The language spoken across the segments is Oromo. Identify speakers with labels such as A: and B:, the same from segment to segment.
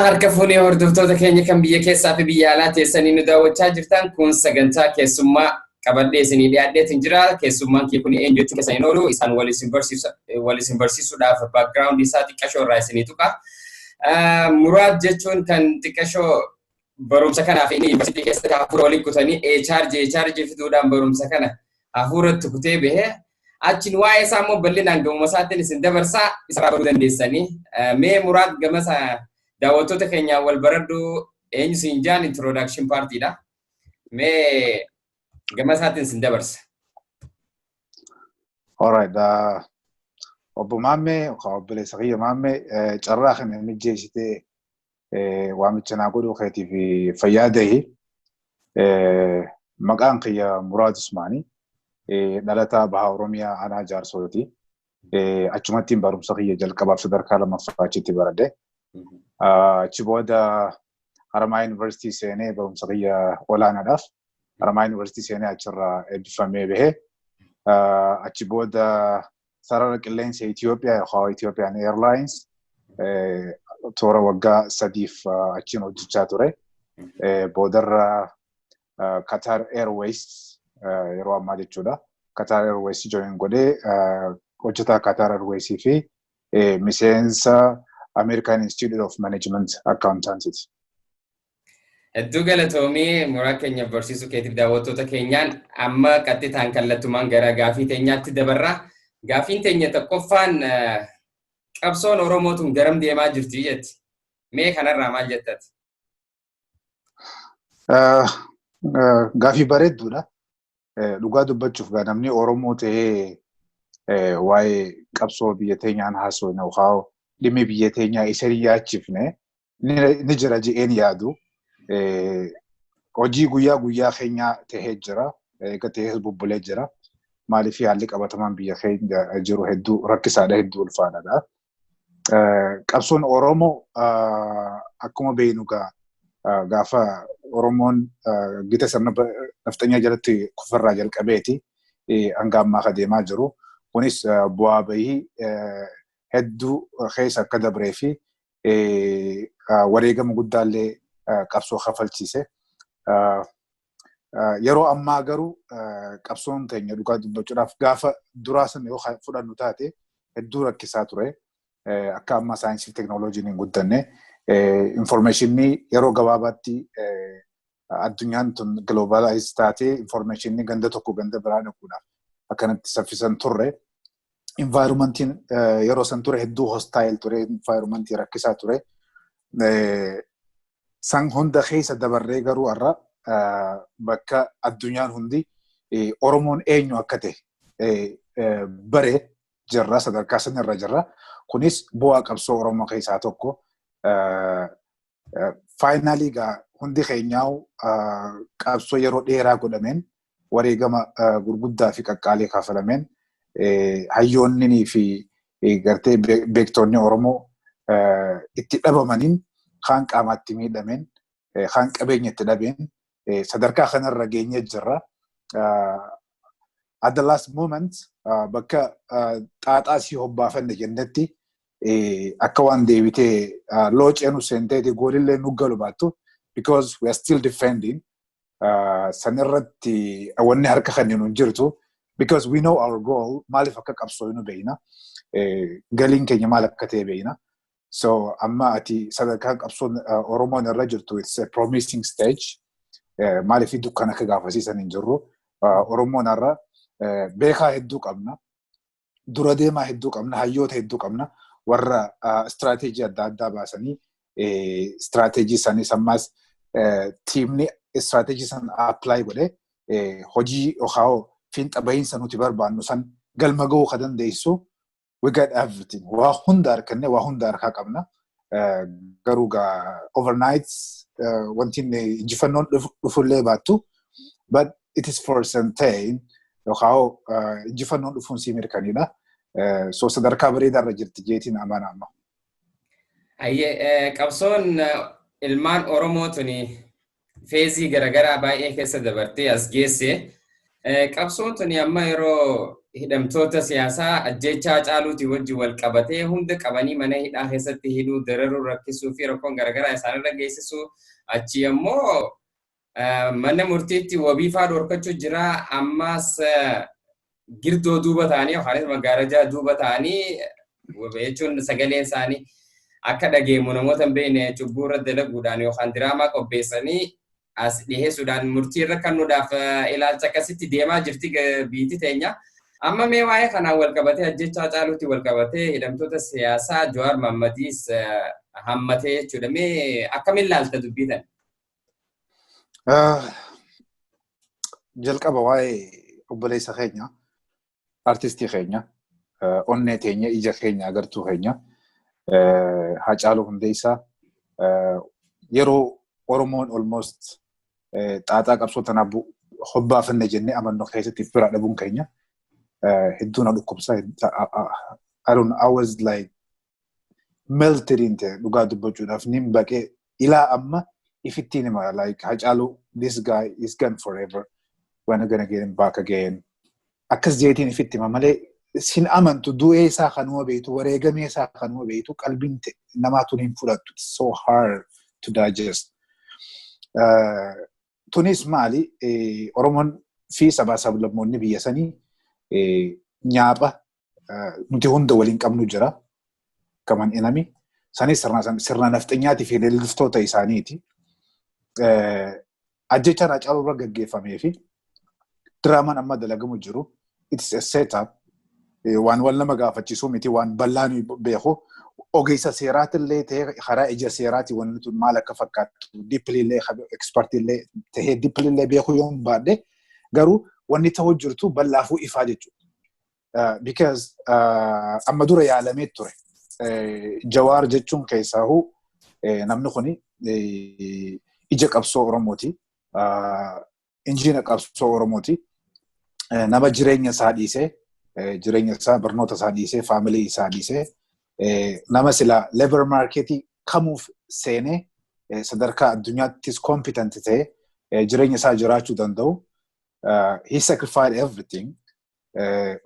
A: Harka fuunee hordoftoota keenya kan biyya keessaa fi biyya alaa teessanii nu daawwachaa jirtan kun sagantaa keessummaa qabadhee isinii dhiyaadheetiin jira. Keessummaan kee kun eenyu jechuun keessan hin oolu isaan waliin barsiisuudhaaf background isaa xiqqashoo irraa isinii tuqa. Muraad jechuun kan xiqqashoo barumsa kanaaf inni yuunivarsiitii keessatti hafuura waliin kutanii charge fiduudhaan barumsa kana hafuuratti kutee bahee achiin waa'ee isaa immoo bal'inaan gamuma isaatiin isin dabarsaa isarraa baruu dandeessanii. Mee Muraad gamasa daawwattoota keenyaan wal baradhu eenyu siin jaan introduction party dha. Mee gama isaatiin isin dabarsa.
B: Alright, obbo Maammee, obboleessa kiyya Maammee carraa kana mijjeessitee waamicha naa godhuu keetiif fayyaa ta'e. Maqaan kiyya Muraad Usmaanii dhalataa Bahaa Oromiyaa Aanaa Jaarsooti. Achumattiin barumsa kiyya jalqabaaf sadarkaa lammaffaa achitti baradhe. Achi booda Haramaa Yuunivarsiitii seenee barumsa kiyya olaanaadhaaf Haramaa Yuunivarsiitii seenee achirraa eebbifamee bahee achi booda sarara qilleensa Itoophiyaa yookaan Ethiopian Airlines toora waggaa 3 achiin hojjechaa ture. Boodarra Qatar Airways yeroo ammaa jechuudha. Qatar Airways join godhee hojjetaa Qatar Airways fi miseensa American Institute of Management Accountancy.
A: Hedduu galatoomii Muraad keenya barsiisuu keetiif daawwattoota keenyaan amma qaxxitaan kallattumaan gara gaafii teenyaatti dabarra. Gaafiin teenya tokkoffaan qabsoon Oromootuun garam deemaa jirti jetti. Mee kanarraa maal jettati?
B: Gaafii bareedduudha. Dhugaa dubbachuuf namni Oromoo ta'ee waa'ee qabsoo biyya teenyaan haasofne yookaan dhimmi biyya teenyaa isa yaachifne ni jira je'een yaadu. Hojii guyyaa keenyaa tahee jira. Eega tahee bubbulee jira. Maaliif haalli qabatamaan biyya keenya jiru hedduu rakkisaadha, hedduu ulfaadha. Qabsoon Oromoo akkuma beeknu gaafa Oromoon gita sirna naftanyaa jalatti kufarraa jalqabeeti hanga ammaa ka deemaa jiru. Kunis bu'aa bahii hedduu keessa akka dabree fi wareegama guddaallee qabsoo kafalchiise. Yeroo ammaa garuu qabsoon teenya dhugaa dubbachuudhaaf gaafa duraa sana yoo fudhannu taate hedduu rakkisaa ture. Akka ammaa saayinsii teeknooloojiin hin guddanne informationii yeroo gabaabaatti addunyaan tun globalize taate informationii ganda tokko ganda biraa dhaquudhaaf akkanatti saffisan turre. Environmentiin yeroo san ture hedduu hostile ture, environmentii rakkisaa ture. San hunda keessa dabarree garuu har'a bakka addunyaan hundi Oromoon eenyu akka ta'e bare jirra, sadarkaa sanarra jirra. Kunis bu'aa qabsoo Oromoo keessaa tokko. Finally hundi keenyaa'u qabsoo yeroo dheeraa godhameen wareegama gurguddaa fi qaqqaalee kafalameen hayyoonnii fi gartee beektonni Oromoo itti dhabamaniin kaan qaamatti miidhameen kaan qabeenya itti dhabeen sadarkaa kanarra geenyee jirra. At the last moment bakka xaaxaa si hobbaafanne jennetti akka waan deebitee looceenu seenteeti goolillee nu galu baattu because we are still defending sanirratti wanni harka kanneen hin jirtu because we know our goal maaliif akka qabsoo nu beeyna galiin keenya maal akka ta'e beeyna. So amma ati sadarkaa qabsoon Oromoon irra jirtu it's a promising stage. Maaliif dukkana akka gaafasiisan hin jirru. Oromoon irra beekaa hedduu qabna. Dura deemaa hedduu qabna. Hayyoota hedduu qabna. Warra istiraatiijii adda addaa baasanii istiraatiijii sanis ammas tiimni istiraatiijii san apply godhee hojii yookaan fiinxa bahiinsa nuti barbaannu san galma ga'uu ka dandeessu. We got everything. Waa hunda harkanne, waa hunda harkaa qabna. Garuu overnight wanti injifannoon dhufullee baattu. But it is for certain yookaan injifannoon dhufuun sii mirkaniidha. So sadarkaa bareedaarra jirti jeetiin amana amma.
A: Qabsoon ilmaan Oromootuni feezii garaagaraa baay'ee keessa dabartee as geesse. Qabsoon tuni amma yeroo hidhamtoota siyaasaa ajjechaa caaluuti wajji wal qabatee hunda qabanii mana hidhaa keessatti hidhuu dararuu rakkisuu fi rakkoon garaagaraa isaanirra geessisuu achi ammoo mana murtiitti wabiifaa dhorkachuu jira ammas girdoo duuba ta'anii yookaan magaarajaa duuba ta'anii jechuun sagaleen isaanii akka dhageemu namoota hin beekne cubbuu irra dalaguudhaan yookaan diraamaa qopheessanii as dhiheessuudhaan murtii irra kennuudhaaf ilaalcha akkasitti deemaa jirti biyyi teenya. Amma mee waa'ee kanaan wal qabatee ajjechaa caaluutti wal qabatee hidhamtoota siyaasaa Jawaar Mahammadiis hammatee jechuudha. Mee akkamiin ilaalta dubbii tan?
B: Jalqaba waa'ee obboleessa keenya, artistii keenya, onnee teenya, ija keenya, agartuu keenya, Haacaaluu Hundeessaa yeroo Oromoon almost xaaxaa qabsoo tanaaf hobbaafanne jennee amannoo keessatti bira dhabuun keenya. Hedduu na dhukkubsa. I was like melted into dhugaa dubbachuudhaaf nin baqee ilaa amma ifittiin hima like Haacaaluu this guy is gone forever. We're not gonna get him back again. Akkas jeetiin ifitti hima malee sin amantu du'ee isaa kanuma beektu wareegamee isaa kanuma beektu qalbiin namaatu hin fudhattu. It's so hard to digest. Tunis maali Oromoon fi sabaa sablammoonni biyya sanii nyaapha nuti hunda waliin qabnu jira kaman inami sanis sirna nafxanyaatii fi leelliftoota isaaniiti ajjechaan Haacaaluu irra gaggeeffamee fi diraamaan amma dalagamu jiru it's a setup waan wal nama gaafachiisuu miti waan bal'aan beeku ogeessa seeraatillee ta'ee karaa ija seeraati wanni tun maal akka fakkaatu dippilillee ekspertillee ta'ee dippilillee beeku yoo baadhe garuu wanni ta'uu jirtu bal'aafuu ifaa jechuudha. Because amma dura yaalamee ture. Jawaar jechuun keessaahu namni kuni ija qabsoo Oromooti. Injiina qabsoo Oromooti. Nama jireenya isaa dhiisee, jireenya isaa barnoota isaa dhiisee, faamilii isaa dhiisee, nama sila labor marketii kamuuf seenee sadarkaa addunyaattis competent ta'ee jireenya isaa jiraachuu danda'u. He sacrificed everything.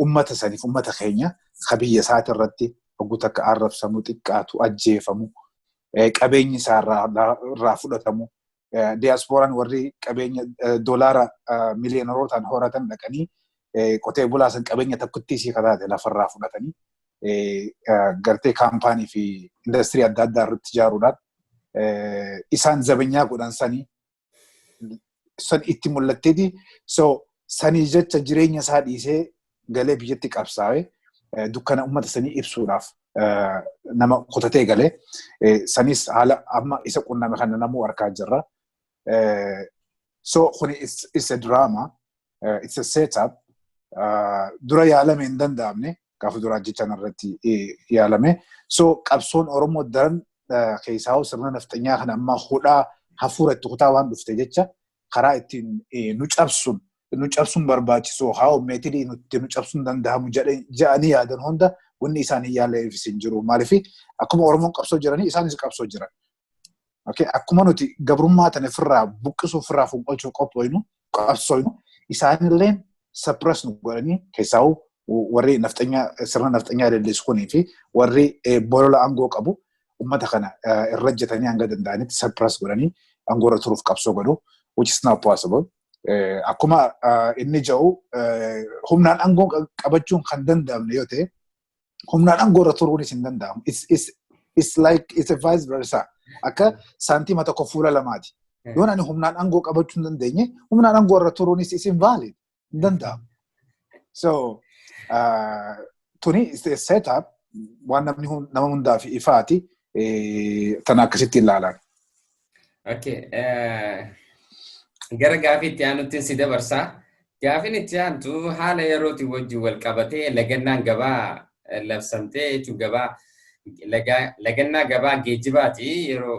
B: Ummata saniif ummata keenya qabiyya isaati irratti hogguuta akka arrabsamu xiqqaatu ajjeefamu qabeenyi isaa irraa fudhatamu diyaaspooraan warri qabeenya doolaara miliyoonerootaan horatan dhaqanii qotee bulaasan qabeenya tokkotti isii kataate lafarraa fudhatanii gartee kaampaanii fi industirii adda addaa irratti ijaaruudhaan isaan zabeenyaa godhan sanii san itti mul'atteeti. So sanii jecha jireenya isaa dhiisee galee biyyatti qabsaa'ee dukkana ummata sanii ibsuudhaaf nama qotatee galee sanis haala amma isa qunname kana namuu arkaa jirra. So kuni it's a drama, it's a setup. Dura yaalame hin danda'amne gaafa dura ajjechaan irratti yaalame. So qabsoon Oromoo daran keessaa sirna nafxanyaa kana amma hudhaa hafuura itti kutaa waan dhufte jecha karaa ittiin nu cabsuun barbaachisu haa meetii nuti nu cabsuun danda'amu jedhanii yaadan hunda wanni isaanii yaaleefis hin jiru. Maaliif akkuma Oromoon qabsoo jiranii isaanis qabsoo jiran. Akkuma nuti gabrummaa tana ofirraa buqqisuu ofirraa fonqolchuu qophoofnu qabsooynu isaanillee suppress nu godhanii keessaa warri sirna nafxanyaa leellisu kunii fi warri bolola aangoo qabu ummata kana irra hojjetanii hanga danda'anitti suppress godhanii aangoo irra turuuf qabsoo godhu. Which is not possible. Akkuma inni jiru humnaan aangoo qabachuun kan danda'amne yoo ta'e humnaan aangoo irra turuunis hin danda'amu. It's like it's a vice versa. Akka saantima tokko fuula lamaati. Yoo ani humnaan aangoo qabachuu hin dandeenye humnaan aangoo irra turuunis is invalid. Hin danda'amu. So tuni is a setup waan nama hundaaf ifaati tana akkasitti ilaalan.
A: Okay. Gara gaafii itti aanutti si dabarsaa. Gaafiin itti aantu haala yerootii wajjin wal qabatee lagannaan gabaa labsamtee jechuun lagannaa gabaa geejjibaati yeroo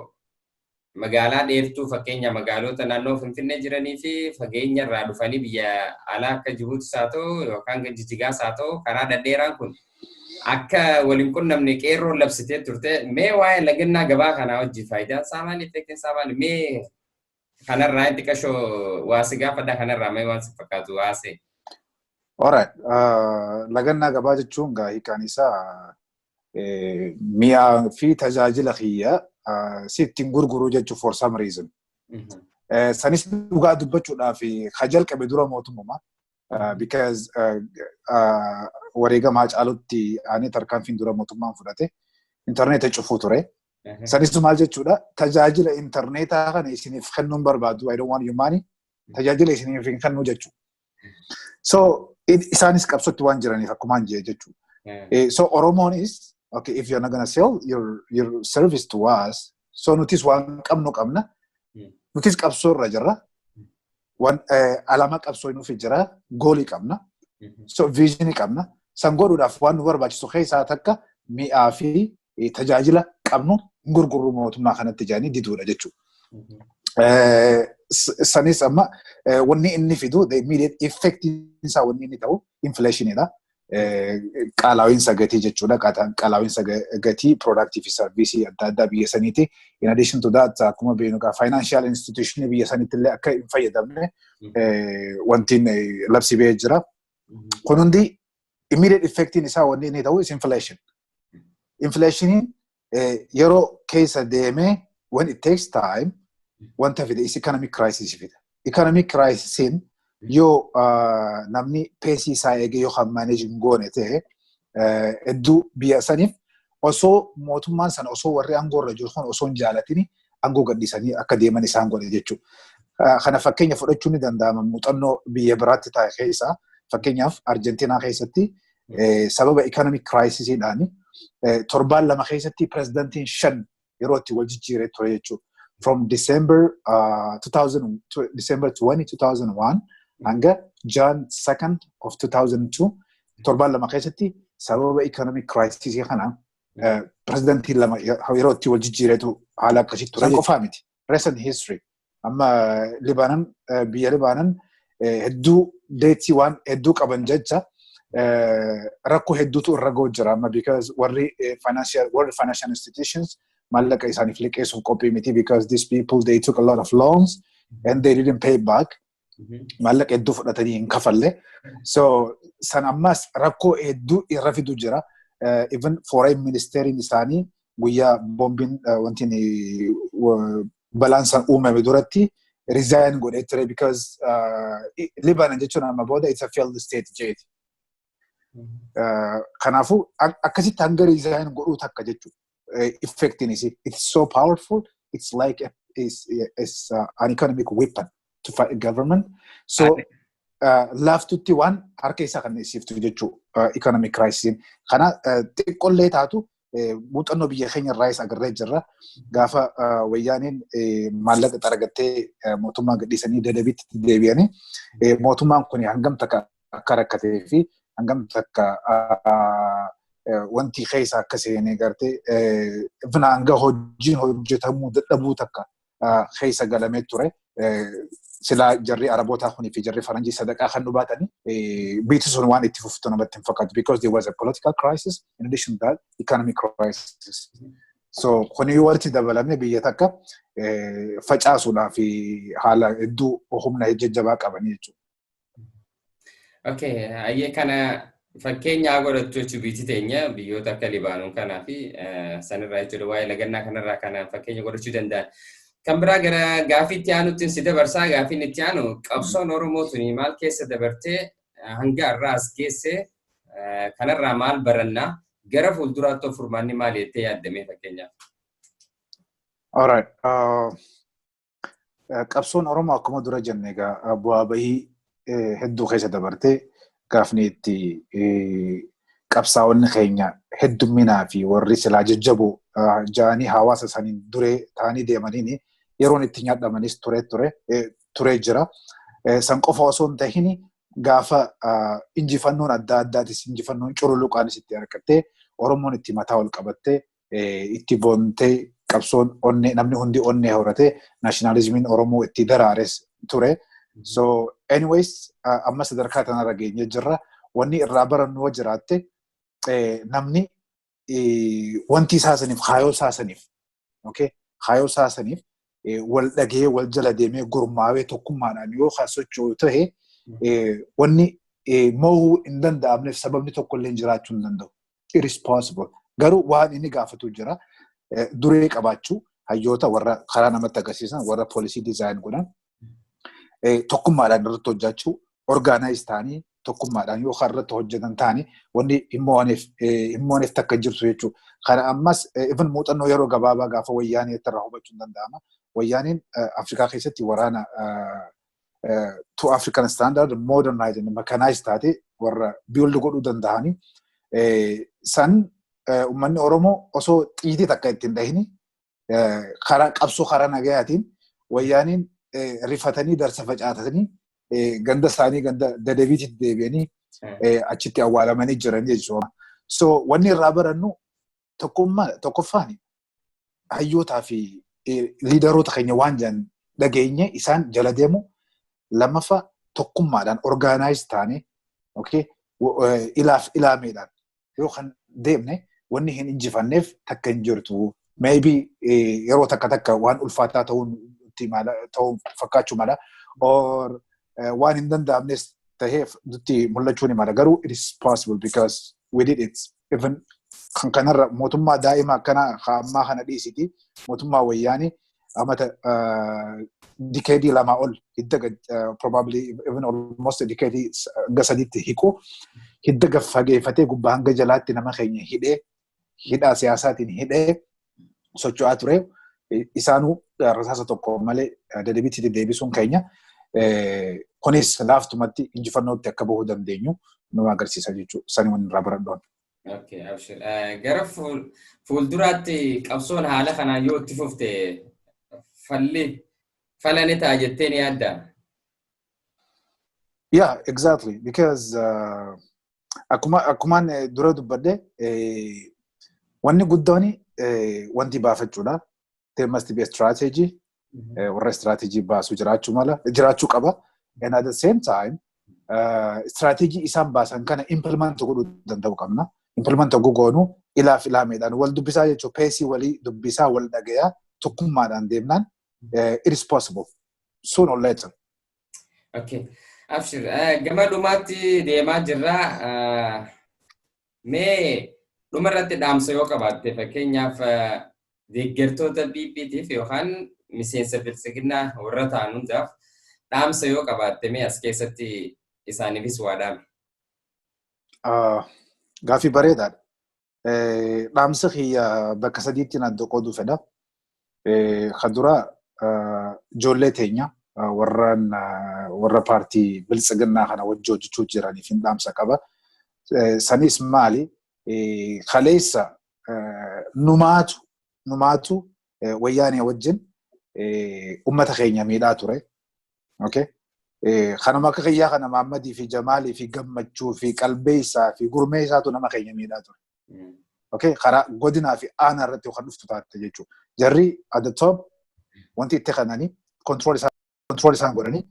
A: magaalaa dheertuu fakkeenya magaalota naannoo Finfinnee jiranii fi fageenya irraa dhufanii biyya alaa akka Jibuutis haa ta'u yookaan Jijjigaas haa ta'u karaa dhedheeraan kun akka waliin qunnamne qeerroon labsitee turte mee waa'ee lagannaa gabaa kanaa wajjin faayidaan isaa maali effektiin isaa maali mee kanarraa itti qashoo waasi gaafadha kanarraa mee waan si fakkaatu waasi.
B: Alright. Lagannaa gabaa jechuun hiikaan isaa mi'aa fi tajaajila kiyya sittiin gurguruu jechuun for some reason. Sanis dhugaa dubbachuudhaaf hajal qabe dura mootummaa because wareegamaa caalutti ani tarkaanfiin dura mootummaan fudhate intarneeta cufuu ture. Sanis maal jechuudha tajaajila intarneetaa kana isiniif kennuun barbaadu I don't want your money tajaajila isiniif hin kennu jechuudha. So isaanis qabsotti waan jiraniif akkumaan jee jechuudha. So Oromoon is okay if you're not gonna sell your service to us so nutis waan qabnu qabna nutis qabsoo irra jirra waan alama qabsoo nuuf jira goolii qabna so visionii qabna san godhuudhaaf waan nu barbaachisu keessaa takka mi'aa fi tajaajila qabnu gurguruu mootummaa kanatti jaanii diduudha jechuudha. Sanis amma wanni inni fidu the immediate effect isaa wanni inni ta'u inflationidha. Qaalaa'insa gatii jechuudha. Qaalaa'insa gatii productive service adda addaa biyya saniiti. In addition to that akkuma beeknu financial institution biyya saniitti illee akka hin fayyadamne wantiin labsi ba'ee jira. Kun hundi immediate effectiin isaa wanni inni ta'u is inflation. Inflationiin yeroo keessa deemee when it takes time wanta fide is economic crisis fida. Economic crisisin yoo namni peesii isaa eege yookaan managing goone ta'e hedduu biyya saniif osoo mootummaan sana osoo warri aangoo irra jiru kun osoo hin jaalatini aangoo gadhiisanii akka deeman isaan godhe jechuudha. Kana fakkeenya fudhachuun ni danda'ama muuxannoo biyya biraatti taa'e keessaa fakkeenyaaf Arjentiinaa keessatti sababa economic crisisiidhaan torbaan lama keessatti pirezidantiin 5 yeroo itti wal jijjiiree ture jechuudha. From December 2001 hanga Jan 2nd of 2002 torbaan lama keessatti sababa economic crisis kana pirezidantiin lama yeroo itti wal jijjiireetu haala akkasii ture qofaa miti. Recent history amma biyya Libaanan hedduu deetii waan hedduu qaban jecha rakkoo hedduutu irra ga'u jira amma because warri financial institutions maallaqa isaaniif liqeessuuf qophii miti because these people they took a lot of loans and they didn't pay back. Maallaqa hedduu fudhatanii hin kafalle. So san ammas rakkoo hedduu irra fidu jira. Even foreign ministeriin isaanii guyyaa boombiin wantiin balaan san uumame duratti resign godhee ture because Lebanon jechuun amma booda it's a failed state jeeti. Kanaafuu akkasitti hanga resign godhuu takka jechuudha. Effectin is it's so powerful. It's like it's an economic weapon to fight a government. So laftutti waan harka isaa kan ibsiftu jechuudha economic crisis. Kana xiqqollee taatu muuxannoo biyya keenya irraa isa agarree jirra. Gaafa wayyaaniin maallaqa xaragattee mootummaa gadhiisanii dadabitti deebi'anii mootummaan kun hangam takka akka rakkatee fi hangam takka wanti keessa akka seenee gartee ifna hanga hojiin hojjetamuu dadhabuu takka keessa galamee ture. Sila jarri Arabootaa kunii fi jarri Faranjii sadaqaa kan dhubaatanii biitti sun waan itti fuftu namatti hin fakkaatu because there was a political crisis in addition to that economic crisis. So kunii walitti dabalamee biyya takka facaasuudhaa fi haala hedduu humna jajjabaa qabanii jechuudha.
A: Okay, ayyee kana fakkeenya godhachuu biitti teenya biyyoota akka Libaanon kanaa fi sanirraa jechuudha waa'ee lagannaa kanarraa kana fakkeenya godhachuu danda'an. Kan biraa gara gaafiitti aanutti si dabarsaa gaafiin itti aanu qabsoon Oromoo tuni maal keessa dabartee hanga irraa as geesse kanarraa maal barannaa gara fuulduraatti furmaanni maal jettee yaaddamee fakkeenyaaf.
B: Alright. Qabsoon Oromoo akkuma dura jenne egaa bu'aa bahii hedduu keessa dabartee gaafni itti qabsaa'onni keenya heddumminaa fi warri silaa jajjaboo ja'anii hawaasa isaanii duree ta'anii deemaniini yeroon itti nyaadhamanis ture jira. San qofa osoo hin ta'in gaafa injifannoon adda addaatis injifannoon cululuqaanis itti argattee Oromoon itti mataa ol qabattee itti boontee qabsoon namni hundi onnee horatee naashinaalizimiin Oromoo itti daraares ture. So anyways amma sadarkaa tanarra geenye jirra. Wanni irraa barannu jiraatte namni wanti isaasaniif haayoo isaasaniif okay haayoo isaasaniif wal dhagee wal jala deemee gurmaawee tokkummaadhaan yoo socho'u ta'e wanni mohuu hin danda'amneef sababni tokko illee jiraachuu hin danda'u. It is possible. Garuu waan inni gaafatu jira. Duree qabaachuu hayyoota warra karaa namatti agarsiisan warra poolisii dizaayin godhan tokkummaadhaan irratti hojjechuu orgaanaayis ta'anii tokkummaadhaan yoo irratti hojjetan ta'anii wanni himmooneef takka jirtu jechuudha. Kana ammas even muuxannoo yeroo gabaabaa gaafa wayyaanii irraa hubachuu hin danda'ama. Wayyaaniin Afrikaa keessatti waraana to African standard modernized and mechanized taate warra build godhuu danda'anii san ummanni Oromoo osoo xiitii takka ittiin dhahini karaa qabsoo karaa nagayaatiin wayyaaniin rifatanii darsa facaatanii ganda isaanii ganda dadabiitti deebi'anii achitti awwaalamanii jiran jechuudha. So wanni irraa barannu tokkoffaan hayyootaa fi liidaroota keenya waan jiran dhageenye isaan jala deemu lammaffaa tokkummaadhaan orgaanaayis taane ilaameedhaan yoo kan deemne wanni hin injifanneef takka hin jirtu. Maybe yeroo takka waan ulfaataa ta'uu fakkaachuu mala or waan hin danda'amnes tahee nutti mul'achuu ni mala. Garuu it is possible because we did it. Even kan kanarra mootummaa daa'ima akkana ammaa kana dhiisiti mootummaa wayyaanii amata dikeedii lamaa ol hidda probably even almost dikeedii gasaditti hiku hidda gaffageeffatee gubbaa hanga jalaatti nama keenya hidhaa siyaasaatiin hidhee socho'aa ture. Isaanuu rasaasa tokko malee dadabiitti deebisuun keenya kunis laaftumatti injifannootti akka bahuu dandeenyu nu agarsiisa jechuudha. Sani waan irraa baradhoon.
A: Okay, abshir. Gara fuulduraatti qabsoon haala kanaan yoo itti fufte falani ta'a jettee ni yaadda?
B: Yeah, exactly. Because akkumaan dura dubbadde wanni guddooni wanti baafachuudha. There must be a strategy. Warra strategy baasu jiraachuu qaba. And at the same time, strategy isaan baasan kana implement godhuu danda'u qabna. Implement gogoonu ilaameedhaan wal dubbisaa jechuun peesii walii dubbisaa wal dhagayaa tokkummaadhaan deemnaan it is possible. Soon or later.
A: Okay. Abshir, gama dhumaatti deemaa jirra. Mee dhumarratti dhaamsa yoo qabaatte fakkeenyaaf deeggartoota BBTF yookaan miseensa bilisiginnaa warra ta'an hundaaf dhaamsa yoo qabaatte mee as keessatti isaaniifis waa dhaame?
B: Gaaffii bareedaadha. Dhaamsa kiyya bakka sadiitti naan qooduu fedha. Kan dura ijoollee teenya warra paartii bilisiginnaa kana wajjin hojjechuu jiraniif dhaamsa qaba. Sanis maali? Kaleessa numaatu wayyaanee wajjin ummata keenya miidhaa ture. Okay? Kanuma akka kiyyaa kana Maammadii fi Jamaalii fi Gammachuu fi Qalbeessaa fi Gurmeessaatu nama keenya miidhaa ture. Okay? Karaa godinaa fi aanaa irratti kan dhuftu taate jechuudha. Jarri at the top wanti itti kananii control isaan godhanii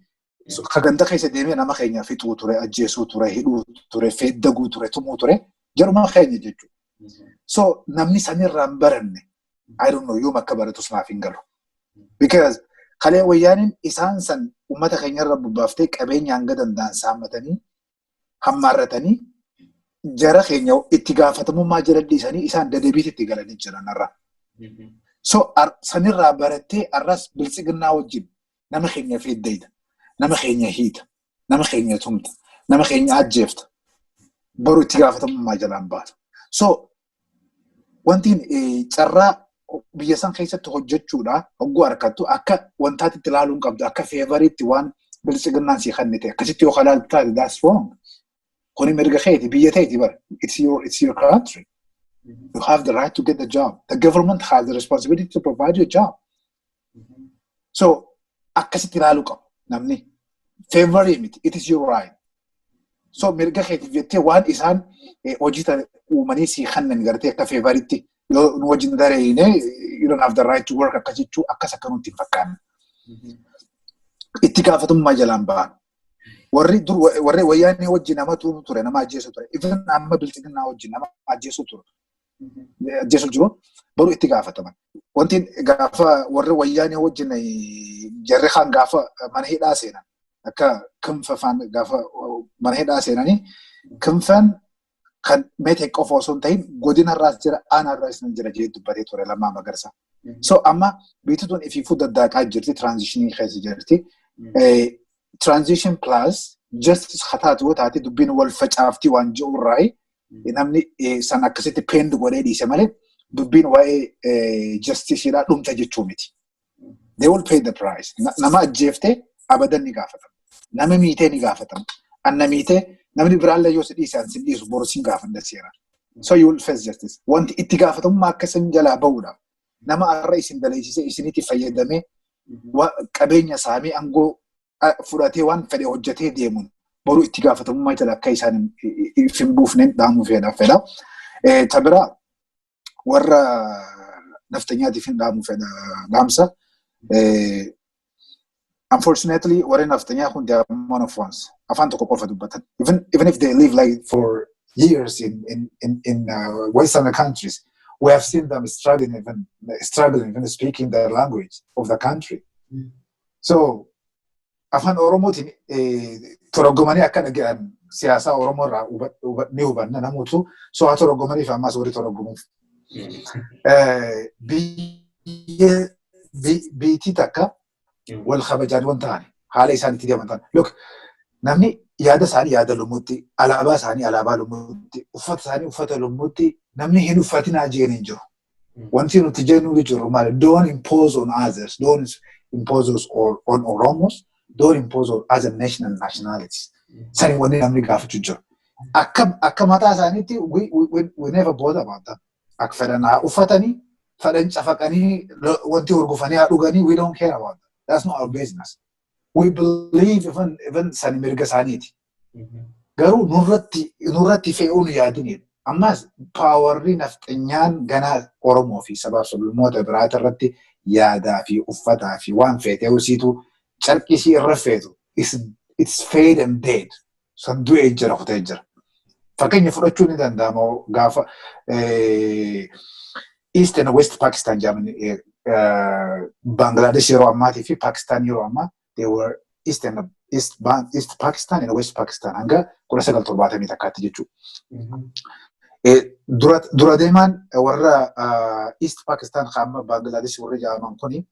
B: kaganda keessa deemee nama keenya fixuu ture, ajjeesuu ture, hidhuu ture, feeddaguu ture, tumuu ture. Jaruma keenya jechuudha. So namni sanirraa hin baranne I don't know yoom akka baratus naaf hin galu. Because kalee wayyaaniin isaan san ummata keenya irra bubbaaftee qabeenya hanga danda'an saammatanii hammaarratanii jara keenya itti gaafatamummaa jala dhiisanii isaan dadabiitti itti galanii jiran irra. So sanirraa barattee arras bilisiginnaa wajjin nama keenya feeddayda, nama keenya hiita, nama keenya tumta, nama keenya ajjeefta. Baru itti gaafatamummaa jalaan baata. So wantiin carraa biyya san keessatti hojjechuudha hogguu harkattu akka wantaatti itti ilaaluun qabdu akka feevariitti waan bilisiginnaan si kannite akkasitti yoo kalaaltu taate that's wrong. Kuni mirga keeti biyya teeti bara it's your country. You have the right to get the job. The government has the responsibility to provide you a job. So akkasitti ilaaluu qabu namni favorii miti it is your right. So mirga keeti jettee waan isaan hojii uumanii si kannan gartee akka favoriitti nu wajjin dareeyne you don't have the right to work akkasitti akkas akka nuti hin fakkaanne. Itti gaafatamummaa jalaan ba'an. Warri wayyaanee wajjin nama tuubu ture nama ajjeesu ture. Even amma bilisiginnaa wajjin nama ajjeesu ture. Ajjeesu jiru baru itti gaafataman. Wanti gaafa warri wayyaanee wajjin jarri kan gaafa mana hidhaa seenan. akka kinfa faan gaafa mana hidhaa seenanii kinfan kan meete qofa osoo hin ta'in godinarraas jira aanarraas jira jedhee dubbatee ture Lammaa Magarsaa. So amma biituun ifiifuu daddaqaa jirti transitionii keessa jirti. Transition plus justice hataatu yoo taate dubbiin wal facaaftii waan ji'urraa namni san akkasitti peendi godhee dhiise malee dubbiin waa'ee justiceidhaa dhumta jechuu miti. They will pay the price. Nama ajjeeftee abadan ni gaafatamu. Nama miitee ni gaafatamu. Anna miitee namni biraallee yoo si dhiisaan si dhiisu boru siin gaafanna seera. So you will face justice. Wanti itti gaafatamummaa akka isin jalaa bahuudhaaf nama arra isin daleessisee isinitti fayyadamee qabeenya saamee aangoo fudhatee waan fedhe hojjetee deemuun boru itti gaafatamummaa jala akka isaan hin buufneen dhaamuu fedha. Tabiraa warra naftanyaatiif hin dhaamuu fedha dhaamsa. Unfortunately, warra naftanyaa kun they are one of ones. Afaan tokko qofa dubbatan. Even if they live like for years in Western countries, we have seen them struggling even speaking the language of the country. So afaan Oromootiin toroggomanii akka dhagaan siyaasaa Oromoo irraa ni hubanna namoota so haa toroggomaniif ammas warri toroggomuuf. Biitii takka wal kabajaan waan ta'an haala isaaniitti deeman. Look, namni yaada isaanii yaada lumuutti, alaabaa isaanii alaabaa lumuutti, uffata isaanii uffata lumuutti namni hin uffatinaa jeen hin jiru. Wanti nuti jennu jiru maali? Don't impose on others. Don't impose on Oromos. Don't impose on other nationalities. Sani wanni namni gaafachuu jiru. Akka mataa isaaniitti we never bother about that. Akka fedhan haa uffatanii, fedhan cafaqanii, wanti hurgufanii haa dhuganii, we don't care about that. That's not our business. We believe even sani mirga isaaniiti. Garuu nurratti fe'uun yaadinidha. Ammas paawarri nafxanyaan ganaa Oromoo fi sabaaf sablammoota biraata irratti yaadaa fi uffataa fi waan feetee usiitu carqisii irra feetu. It's fade and dead. San du'ee jira kutee jira. Fakkeenya fudhachuu ni danda'ama gaafa East and West Pakistan jedhamanii Bangladesh yeroo ammaatii fi Pakistan yeroo ammaa they were East Pakistan and West Pakistan hanga 1970 takkaatti jechuudha. Dura deemaan warra East Pakistan hamma Bangladesh warra jedhaman kuni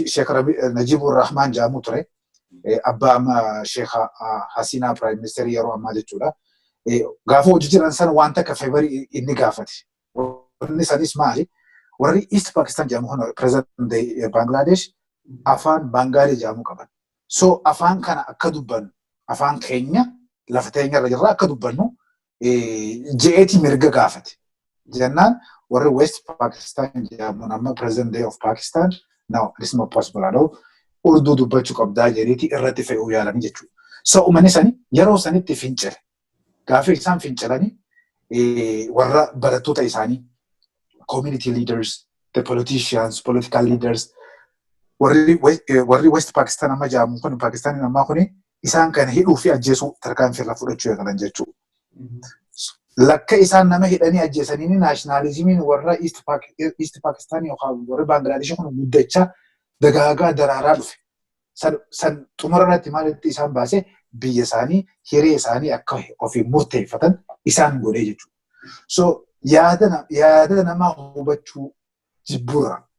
B: Sheikh Najibur Rahman jedhamu ture. Abbaa amma Sheikh Hasina Prime Minister yeroo ammaa jechuudha. Gaafa hojii jiran sana waan takka favorii inni gaafate. Wanni sanis maali? Warri East Pakistan jedhamu kun President Bangladesh afaan Bangaali jedhamu qaban. So afaan kana akka dubbannu afaan keenya lafa teenya irra jirra akka dubbannu je'eeti mirga gaafate. Jennaan warri West Pakistan jedhamu amma President of Pakistan now it is not possible at all. Urdu dubbachuu qabdaa jedheeti irratti fe'uu yaalanii jechuudha. So uummanni sani yeroo sanitti fincile. Gaafa isaan fincilanii warra barattoota isaanii community leaders, the politicians, political leaders, warri West Pakistan amma jedhamu kun Pakistan ammaa kuni isaan kana hidhuu fi ajjeesuu tarkaanfii irra fudhachuu eegalan jechuudha. Lakka isaan nama hidhanii ajjeesanii naashinaalizimiin warra East Pakistan yookaan warra Bangladesh kun guddachaa dagaagaa daraaraa dhufe. San xumura irratti maalitti isaan baasee biyya isaanii hiree isaanii akka ofii murteeffatan isaan godhee jechuudha. So yaada nama hubachuu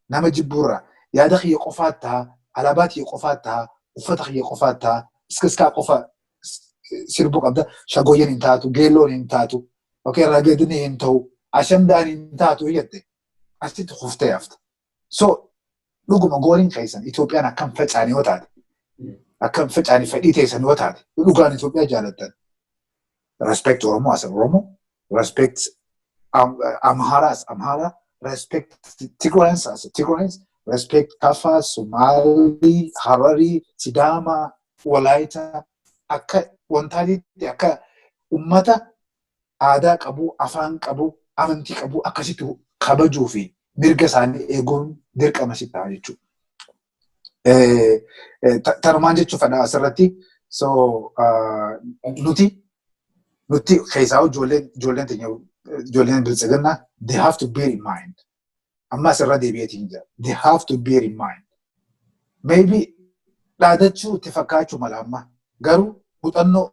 B: nama jibbuurra yaada kiyya qofaa ta'a, alaabaa kiyya qofaa ta'a, uffata kiyya qofaa ta'a, iskiskaa qofa sirbuu qabda, shagooyyeen hin taatu, geelloon hin taatu, ragadinii hin ta'u, ashamdaan hin taatu jette asitti kuftee hafta. So dhuguma gooliin keessan Itoophiyaan akkam facaanii yoo taate, akkam facaanii fedhii teessan yoo taate, dhugaan Itoophiyaa jaalattan. Respect Oromoo as Oromoo, respect Amhara as Amhara, respect Tigrayans as Tigrayans, respect Kaffa, Somali, Harari, Sidama, Walaita, akka wantaalitti akka ummata aadaa qabu, afaan qabu, amantii qabu akkasitti kabajuu fi mirga isaanii eeguun dirqama sitti ta'a jechuudha. Tanumaan jechuun fedha asirratti so nuti keessaa ijoolleen biltsiginnaa they have to bear in mind. Amma asirra deebi'eetiin jira. They have to bear in mind. Maybe dhaadachuu itti fakkaachuu mala amma. Garuu muuxannoo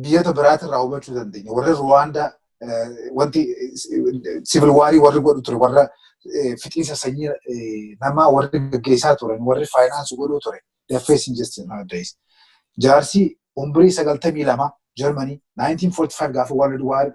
B: biyyoota biraatirraa hubachuu dandeenya. Warri Ruwaandaa wanti civil waarii warri godhu ture, warra fixiinsa sanyii namaa warri gaggeessaa turan, warri faayinaansii godhuu ture. They are facing justice nowadays. Jaarsi umrii 92 Germany 1945 gaafa World War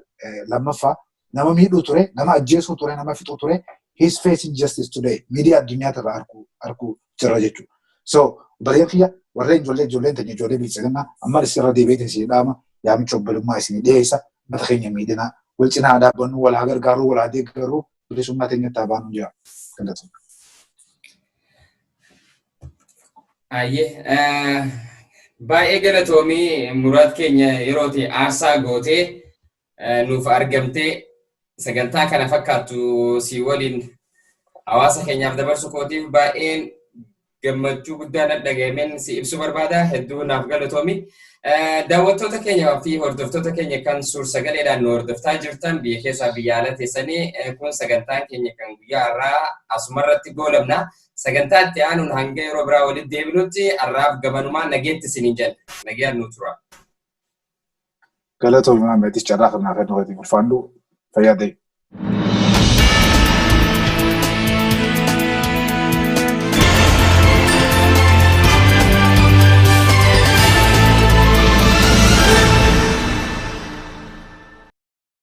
B: lammaffaa nama miidhuu ture, nama ajjeesuu ture, nama fixuu ture. He's facing justice today. Miidiyaa addunyaarraa arguu jira jechuudha. So bareen kiyya warreen ijoolleen tanya ijoollee bilchaannaa amma isirra deebi'ee isin dhaama yaamicha obbolummaa isin dhiyeessa mata keenya miidhina wal cinaa dhaabbannu wal haa gargaaruu wal haa deeggaruu bilisummaa teenya taabaanuu jira.
A: Baay'ee galatoomii Muraad keenya yerooti aarsaa gootee nuuf argamtee sagantaa kana fakkaattu si waliin hawaasa keenyaaf dabarsu kootiif baay'een gammachuu guddaa dhaga'ameen si ibsu barbaada. Hedduu naaf galatoomi. Daawwattoota keenyaa fi hordoftoota keenya kan suur-sagaleedhaan nu hordoftaa jirtan biyya keessaa biyya alaa teessanii kun sagantaan keenya kan guyyaa har'aa asumarratti goolabna. Sagantaa itti aanuun hanga yeroo biraa walitti deebinutti har'aaf gabanumaan nageetti isiniin jenna. Nagayaan nu tura.
B: Galatoomi Maammeetis carraa kanaa kan nuti ulfaannu fayyaadee.